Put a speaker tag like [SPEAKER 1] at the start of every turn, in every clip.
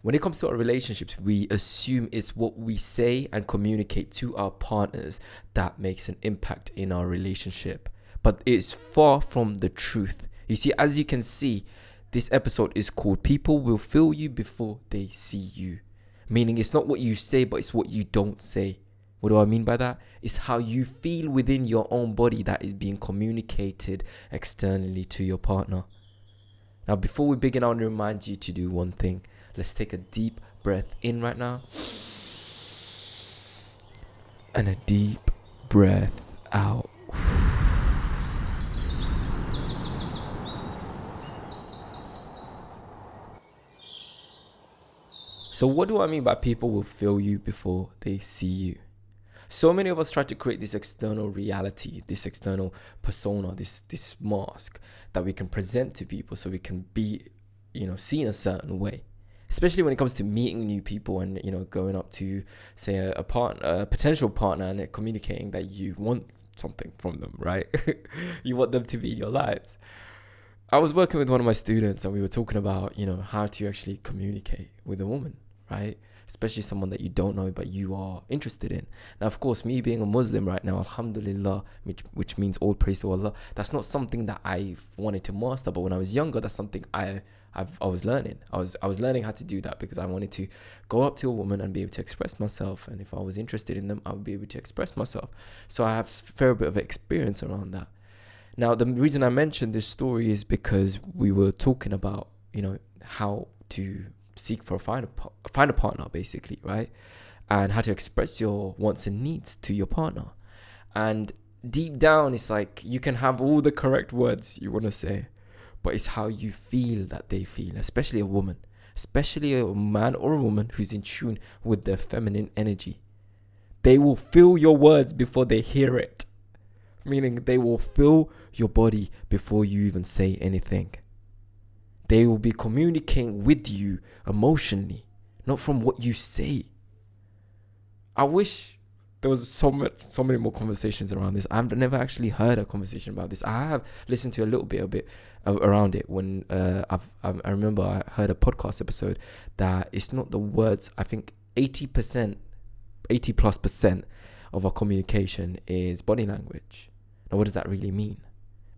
[SPEAKER 1] When it comes to our relationships, we assume it's what we say and communicate to our partners that makes an impact in our relationship. But it's far from the truth. You see, as you can see, this episode is called People Will Feel You Before They See You. Meaning it's not what you say, but it's what you don't say. What do I mean by that? It's how you feel within your own body that is being communicated externally to your partner. Now, before we begin, I want to remind you to do one thing. Let's take a deep breath in right now. And a deep breath out. So what do I mean by people will feel you before they see you? So many of us try to create this external reality, this external persona, this mask that we can present to people so we can be, seen a certain way. Especially when it comes to meeting new people and, going up to, say, a potential partner and communicating that you want something from them, right? You want them to be in your lives. I was working with one of my students and we were talking about, how to actually communicate with a woman, right? Especially someone that you don't know but you are interested in. Now, of course, me being a Muslim right now, alhamdulillah, which means all praise to Allah, that's not something that I wanted to master. But when I was younger, that's something I was learning. I was learning how to do that because I wanted to go up to a woman and be able to express myself. And if I was interested in them, I would be able to express myself. So I have a fair bit of experience around that. Now, the reason I mentioned this story is because we were talking about, how to seek for find a partner, basically, right? And how to express your wants and needs to your partner. And deep down, it's like you can have all the correct words you want to say, but it's how you feel that they feel, especially a woman, especially a man or a woman who's in tune with their feminine energy. They will feel your words before they hear it. Meaning they will feel your body before you even say anything. They will be communicating with you emotionally, not from what you say. I wish there was so many more conversations around this. I've never actually heard a conversation about this. I have listened to a bit around it when I remember I heard a podcast episode that it's not the words. I think 80% of our communication is body language. Now, what does that really mean?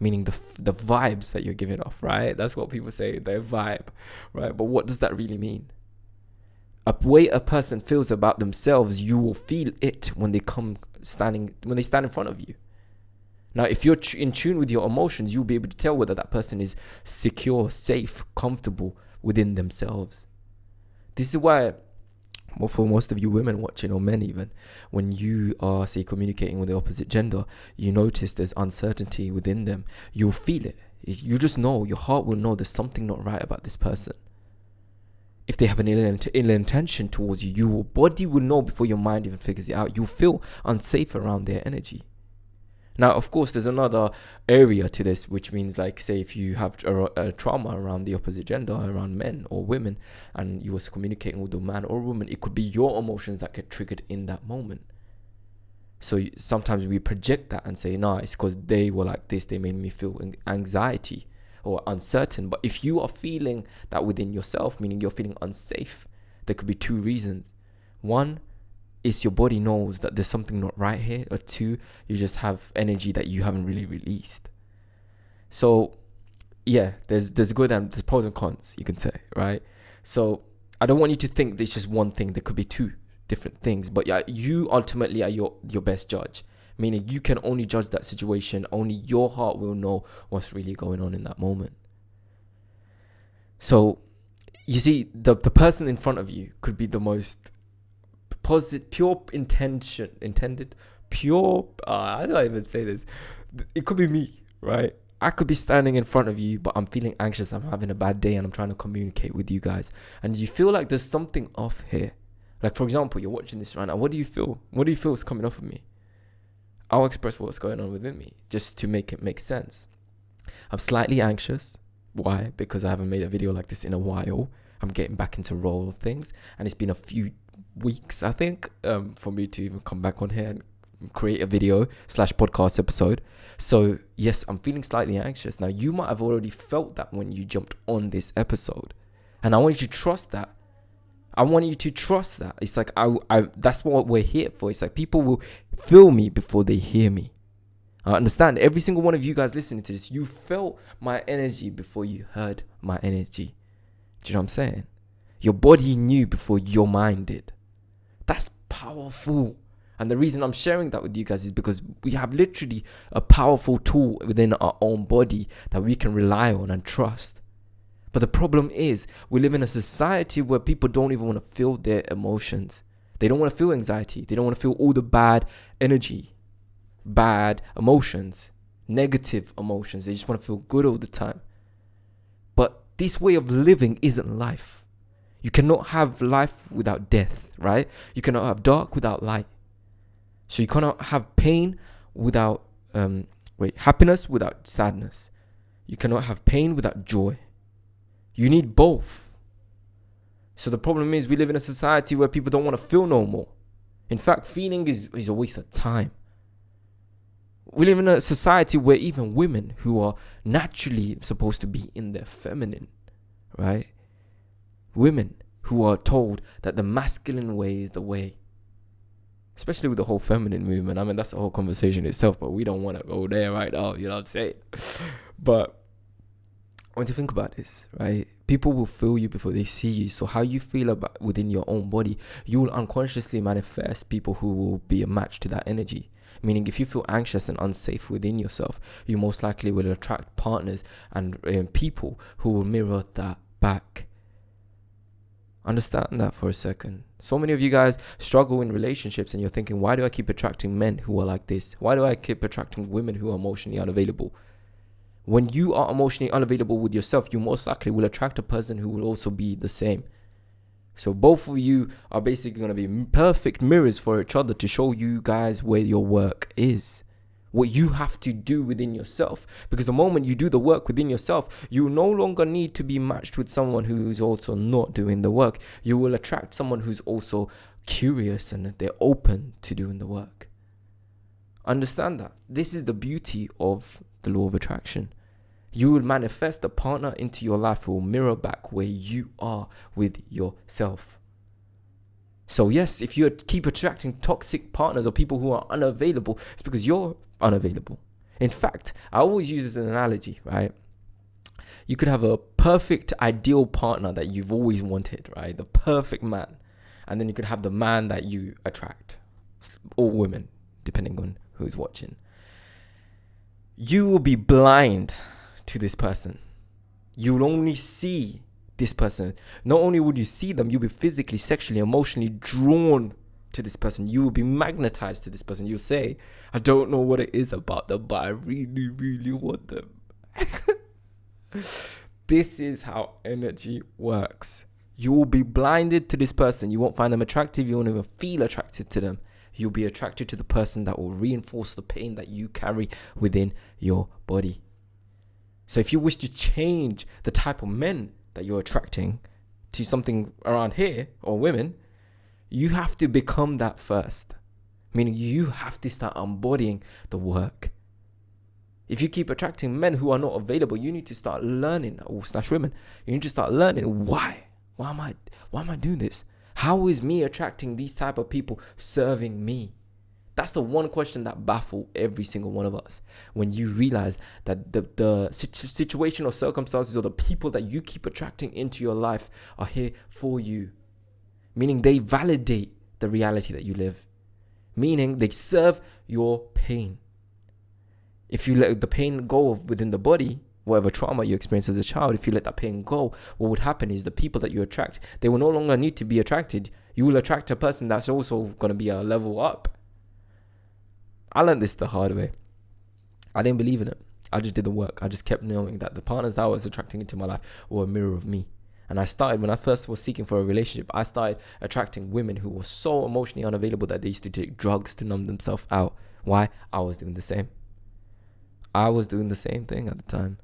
[SPEAKER 1] Meaning the vibes that you're giving off, right? That's what people say, their vibe, right? But what does that really mean? A way a person feels about themselves, you will feel it when they stand in front of you. Now, if you're in tune with your emotions, you'll be able to tell whether that person is secure, safe, comfortable within themselves. This is why, well, for most of you women watching, or men even, when you are, say, communicating with the opposite gender, you notice there's uncertainty within them. You'll feel it. You just know, your heart will know there's something not right about this person. If they have an ill intention towards you, your body will know before your mind even figures it out. You'll feel unsafe around their energy. Now, of course, there's another area to this, which means, like, say, if you have a trauma around the opposite gender, around men or women, and you was communicating with a man or a woman, it could be your emotions that get triggered in that moment. So sometimes we project that and say, nah, it's because they were like this, they made me feel anxiety or uncertain. But if you are feeling that within yourself, meaning you're feeling unsafe, there could be two reasons. One, is your body knows that there's something not right here, or two, you just have energy that you haven't really released. So yeah, there's good and there's pros and cons, you can say, right? So I don't want you to think there's just one thing. There could be two different things, but yeah, you ultimately are your best judge, meaning you can only judge that situation. Only your heart will know what's really going on in that moment. So you see, the person in front of you could be the most positive, pure intended, pure, I don't even say this. It could be me, right? I could be standing in front of you, but I'm feeling anxious. I'm having a bad day and I'm trying to communicate with you guys. And you feel like there's something off here. Like, for example, you're watching this right now. What do you feel? What do you feel is coming off of me? I'll express what's going on within me just to make it make sense. I'm slightly anxious. Why? Because I haven't made a video like this in a while. I'm getting back into role of things. And it's been a few weeks, I think, for me to even come back on here and create a video / podcast episode. So yes, I'm feeling slightly anxious. Now, you might have already felt that when you jumped on this episode, and I want you to trust that I want you to trust that. It's like, that's what we're here for. It's like people will feel me before they hear me. I understand every single one of you guys listening to this, you felt my energy before you heard my energy. Do you know what I'm saying? Your body knew before your mind did. That's powerful. And the reason I'm sharing that with you guys is because we have literally a powerful tool within our own body that we can rely on and trust. But the problem is, we live in a society where people don't even want to feel their emotions. They don't want to feel anxiety. They don't want to feel all the bad energy, bad emotions, negative emotions. They just want to feel good all the time. But this way of living isn't life. You cannot have life without death, right? You cannot have dark without light. So you cannot have pain without, happiness without sadness. You cannot have pain without joy. You need both. So the problem is we live in a society where people don't want to feel no more. In fact, feeling is a waste of time. We live in a society where even women who are naturally supposed to be in their feminine, right? Women who are told that the masculine way is the way. Especially with the whole feminine movement. I mean, that's a whole conversation itself, but we don't want to go there right now, you know what I'm saying? But when you think about this, right? People will feel you before they see you. So how you feel about within your own body, you will unconsciously manifest people who will be a match to that energy. Meaning if you feel anxious and unsafe within yourself, you most likely will attract partners and people who will mirror that back. Understand that for a second. So many of you guys struggle in relationships and you're thinking, why do I keep attracting men who are like this? Why do I keep attracting women who are emotionally unavailable? When you are emotionally unavailable with yourself, you most likely will attract a person who will also be the same. So both of you are basically going to be perfect mirrors for each other to show you guys where your work is. What you have to do within yourself. Because the moment you do the work within yourself, you no longer need to be matched with someone who is also not doing the work. You will attract someone who's also curious and they're open to doing the work. Understand that. This is the beauty of the law of attraction. You will manifest a partner into your life who will mirror back where you are with yourself. So yes, if you keep attracting toxic partners or people who are unavailable, it's because you're unavailable. In fact, I always use this as an analogy, right? You could have a perfect ideal partner that you've always wanted, right? The perfect man. And then you could have the man that you attract, or women, depending on who's watching. You will be blind to this person. You will only see this person. Not only would you see them, you'll be physically, sexually, emotionally drawn to this person. You will be magnetized to this person. You'll say, I don't know what it is about them, but I really, really want them. This is how energy works. You will be blinded to this person. You won't find them attractive. You won't even feel attracted to them. You'll be attracted to the person that will reinforce the pain that you carry within your body. So if you wish to change the type of men that you're attracting to something around here, or women, you have to become that first. Meaning you have to start embodying the work. If you keep attracting men who are not available, you need to start learning, or / women, you need to start learning why am I doing this? How is me attracting these type of people serving me? That's the one question that baffles every single one of us. When you realize that the situation or circumstances or the people that you keep attracting into your life are here for you. Meaning they validate the reality that you live. Meaning they serve your pain. If you let the pain go within the body, whatever trauma you experienced as a child, if you let that pain go, what would happen is the people that you attract, they will no longer need to be attracted. You will attract a person that's also going to be a level up. I learned this the hard way. I didn't believe in it. I just did the work. I just kept knowing that the partners that I was attracting into my life were a mirror of me. And when I first was seeking for a relationship, I started attracting women who were so emotionally unavailable that they used to take drugs to numb themselves out. Why? I was doing the same. I was doing the same thing at the time.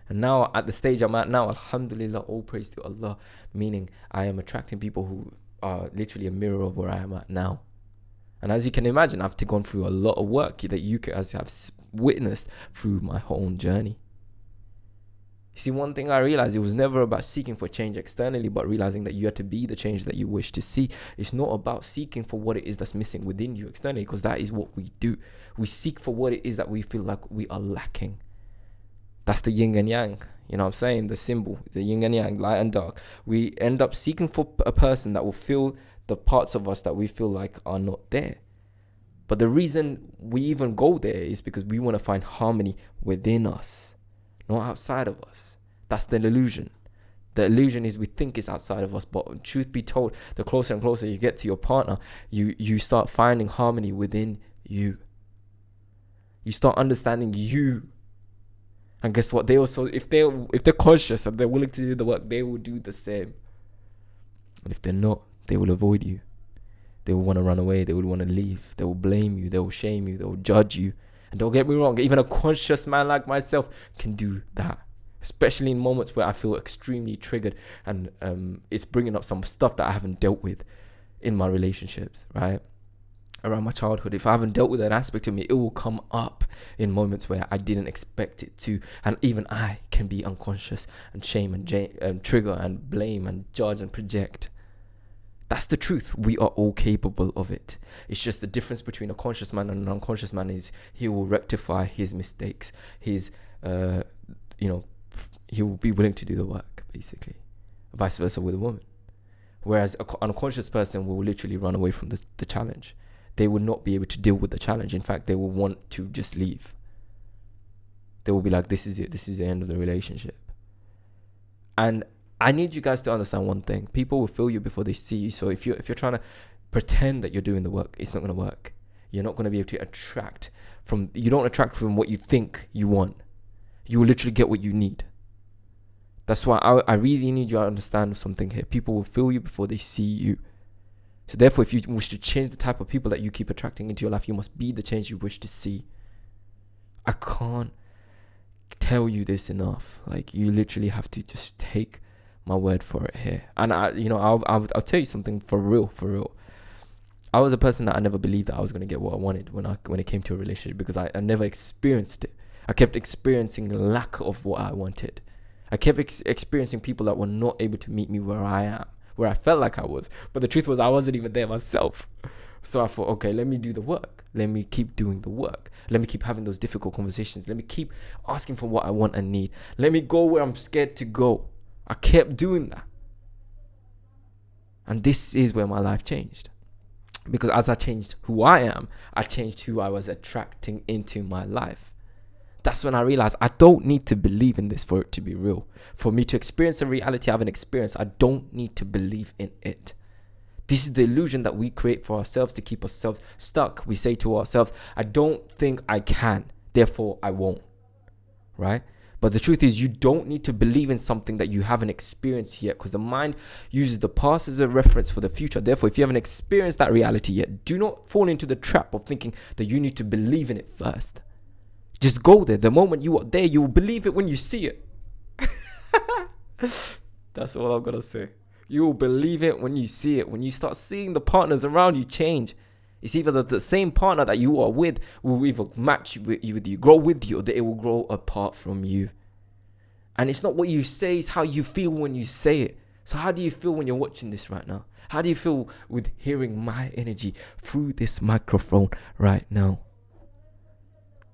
[SPEAKER 1] And now at the stage I'm at now, alhamdulillah, all praise to Allah, meaning I am attracting people who are literally a mirror of where I am at now. And as you can imagine, I've gone through a lot of work that you guys have witnessed through my whole journey. See, one thing I realized, it was never about seeking for change externally, but realizing that you had to be the change that you wish to see. It's not about seeking for what it is that's missing within you externally, because that is what we do. We seek for what it is that we feel like we are lacking. That's the yin and yang. You know what I'm saying? The symbol, the yin and yang, light and dark. We end up seeking for a person that will fill the parts of us that we feel like are not there. But the reason we even go there is because we want to find harmony within us, not outside of us. That's the illusion. The illusion is we think it's outside of us, but truth be told, the closer and closer you get to your partner, you start finding harmony within you. You start understanding you. And guess what? They also, if they're conscious and they're willing to do the work, they will do the same. And if they're not, they will avoid you. They will want to run away. They will want to leave. They will blame you. They will shame you. They will judge you. And don't get me wrong, even a conscious man like myself can do that. Especially in moments where I feel extremely triggered and it's bringing up some stuff that I haven't dealt with in my relationships, right? Around my childhood. If I haven't dealt with an aspect of me, it will come up in moments where I didn't expect it to. And even I can be unconscious and shame and trigger and blame and judge and project. That's the truth. We are all capable of it. It's just the difference between a conscious man and an unconscious man is he will rectify his mistakes. He will be willing to do the work, basically. Vice versa with a woman. Whereas an unconscious person will literally run away from the challenge. They will not be able to deal with the challenge. In fact, they will want to just leave. They will be like, this is it. This is the end of the relationship. And I need you guys to understand one thing. People will feel you before they see you. So if you're trying to pretend that you're doing the work, it's not going to work. You're not going to be able to you don't attract from what you think you want. You will literally get what you need. That's why I really need you to understand something here. People will feel you before they see you. So therefore, if you wish to change the type of people that you keep attracting into your life, you must be the change you wish to see. I can't tell you this enough. Like, you literally have to just take my word for it here. And I'll tell you something for real. I was a person that I never believed that I was going to get what I wanted when it came to a relationship, because I never experienced it. I kept experiencing lack of what I wanted. I kept experiencing people that were not able to meet me where I am, where I felt like I was. But the truth was, I wasn't even there myself. So I thought, okay, let me do the work. Let me keep doing the work. Let me keep having those difficult conversations. Let me keep asking for what I want and need. Let me go where I'm scared to go. I kept doing that. And this is where my life changed. Because as I changed who I am, I changed who I was attracting into my life. That's when I realized I don't need to believe in this for it to be real. For me to experience a reality I haven't experienced, I don't need to believe in it. This is the illusion that we create for ourselves to keep ourselves stuck. We say to ourselves, I don't think I can, therefore I won't. Right? But the truth is, you don't need to believe in something that you haven't experienced yet, because the mind uses the past as a reference for the future. Therefore, if you haven't experienced that reality yet, do not fall into the trap of thinking that you need to believe in it first. Just go there. The moment you are there, you will believe it when you see it. That's all I'm going to say. You will believe it when you see it. When you start seeing the partners around you change. It's either the same partner that you are with will either match with you, grow with you, or that it will grow apart from you. And it's not what you say, it's how you feel when you say it. So how do you feel when you're watching this right now? How do you feel with hearing my energy through this microphone right now?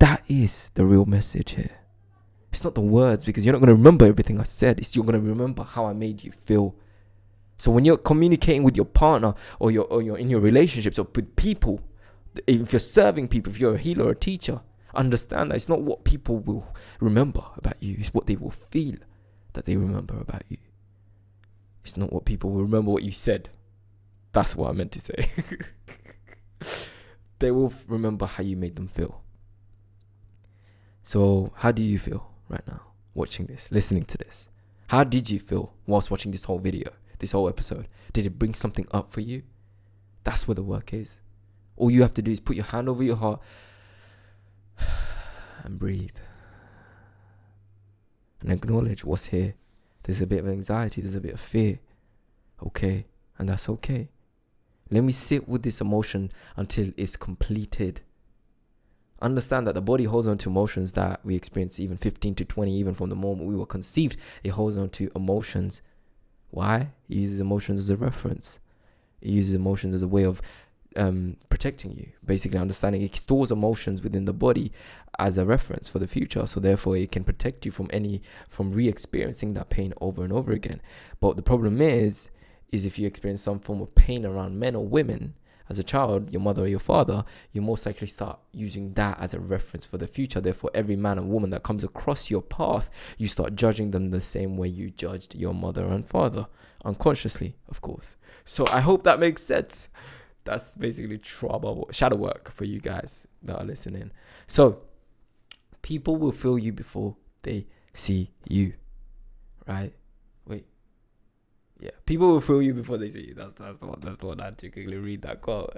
[SPEAKER 1] That is the real message here. It's not the words, because you're not going to remember everything I said. It's you're going to remember how I made you feel. So when you're communicating with your partner or you're in your relationships or with people, if you're serving people, if you're a healer or a teacher, understand that it's not what people will remember about you. It's what they will feel that they remember about you. It's not what people will remember what you said. That's what I meant to say. They will remember how you made them feel. So how do you feel right now watching this, listening to this? How did you feel whilst watching this whole video, this whole episode? Did it bring something up for you? That's where the work is. All you have to do is put your hand over your heart and breathe. And acknowledge what's here. There's a bit of anxiety, there's a bit of fear. Okay, and that's okay. Let me sit with this emotion until it's completed. Understand that the body holds on to emotions that we experience even 15 to 20, even from the moment we were conceived. It holds on to emotions. Why? It uses emotions as a reference. It uses emotions as a way of protecting you. Basically, understanding it stores emotions within the body as a reference for the future. So therefore, it can protect you from re-experiencing that pain over and over again. But the problem is if you experience some form of pain around men or women as a child, your mother or your father, you most likely start using that as a reference for the future. Therefore, every man and woman that comes across your path, you start judging them the same way you judged your mother and father, unconsciously, of course. So I hope that makes sense. That's basically shadow work for you guys that are listening. So people will feel you before they see you, right? Wait. Yeah, people will feel you before they see you. That's the one I had to quickly read that quote.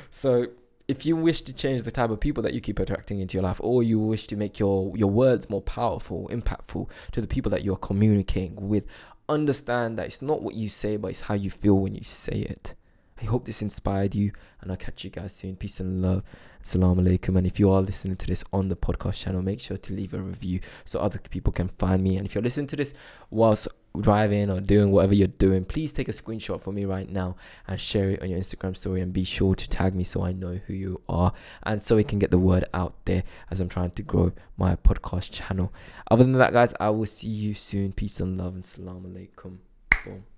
[SPEAKER 1] So if you wish to change the type of people that you keep attracting into your life, or you wish to make your words more powerful, impactful to the people that you're communicating with, understand that it's not what you say, but it's how you feel when you say it. I hope this inspired you, and I'll catch you guys soon. Peace and love. Salamulaykum. And if you are listening to this on the podcast channel, make sure to leave a review so other people can find me. And if you're listening to this whilst driving or doing whatever you're doing, please take a screenshot for me right now and share it on your Instagram story, and be sure to tag me so I know who you are and so we can get the word out there as I'm trying to grow my podcast channel. Other than that, guys, I will see you soon. Peace and love, and Salamulaykum. Boom.